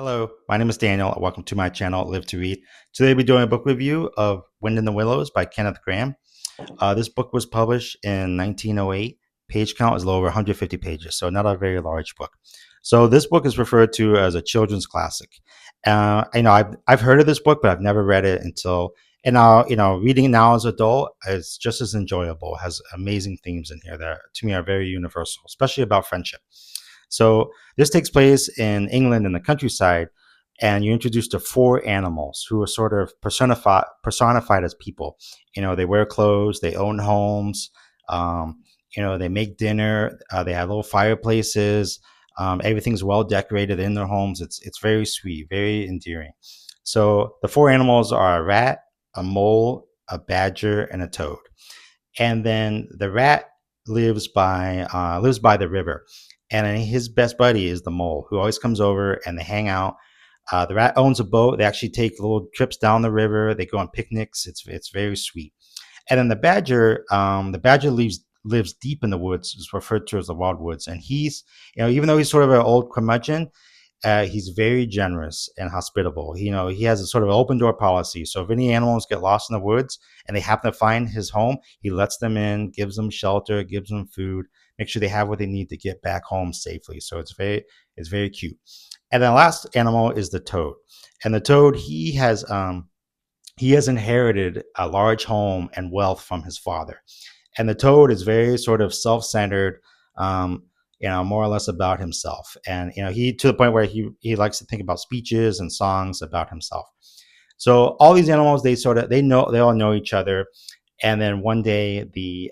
Hello, my name is Daniel. Welcome to my channel, Live to Read. Today we're doing a book review of Wind in the Willows by Kenneth Grahame. This book was published in 1908. Page count is a little over 150 pages, so not a very large book. So this book is referred to as a children's classic. I've heard of this book, but I've never read it until, and now, reading it now as an adult is just as enjoyable. It has amazing themes in here that to me are very universal, especially about friendship. So this takes place in England in the countryside, and you're introduced to four animals who are sort of personified as people. They wear clothes, they own homes, they make dinner, they have little fireplaces. Everything's well decorated in their homes. It's very sweet, very endearing. So the four animals are a rat, a mole, a badger, and a toad. And then the rat lives by the river, and then his best buddy is the mole, who always comes over and they hang out. The rat owns a boat. They actually take little trips down the river. They go on picnics. It's very sweet. And then the badger lives deep in the woods. Is referred to as the wild woods. And he's, even though he's sort of an old curmudgeon, he's very generous and hospitable. He has a sort of open door policy. So if any animals get lost in the woods and they happen to find his home, he lets them in, gives them shelter, gives them food, make sure they have what they need to get back home safely. So it's very cute. And the last animal is the toad. And the toad, he has inherited a large home and wealth from his father. And the toad is very sort of self-centered, more or less about himself. And he, to the point where he likes to think about speeches and songs about himself. So all these animals, they all know each other. And then one day the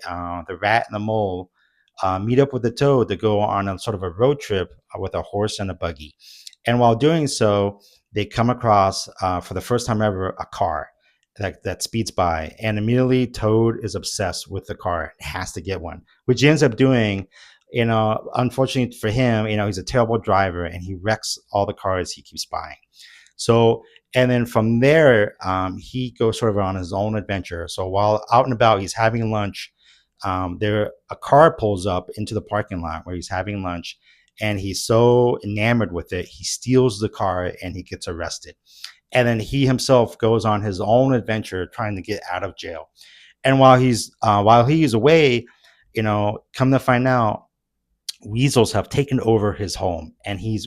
rat and the mole meet up with the toad to go on a sort of a road trip with a horse and a buggy. And while doing so, they come across, for the first time ever, a car that speeds by. And immediately, Toad is obsessed with the car and has to get one, which he ends up doing. Unfortunately for him, he's a terrible driver and he wrecks all the cars he keeps buying. So, and then from there, he goes sort of on his own adventure. So while out and about, he's having lunch. A car pulls up into the parking lot where he's having lunch, and he's so enamored with it, he steals the car and he gets arrested. And then he himself goes on his own adventure trying to get out of jail. And while he's away, come to find out, weasels have taken over his home, and he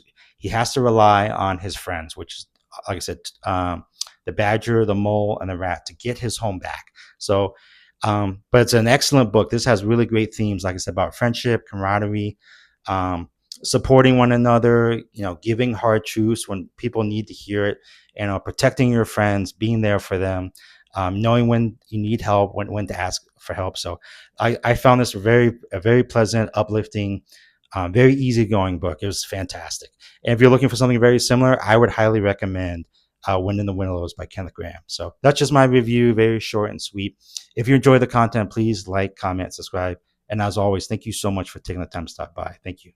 has to rely on his friends, which is, like I said, the badger, the mole, and the rat, to get his home back. So, but it's an excellent book. This has really great themes, like I said, about friendship, camaraderie, um, supporting one another, giving hard truths when people need to hear it, protecting your friends, being there for them, knowing when you need help, when to ask for help. So I found this a very pleasant, uplifting, very easygoing book. It was fantastic. And if you're looking for something very similar, I would highly recommend Wind in the Willows by Kenneth Grahame. So that's just my review, very short and sweet. If you enjoy the content, please like, comment, subscribe. And as always, thank you so much for taking the time to stop by. Thank you.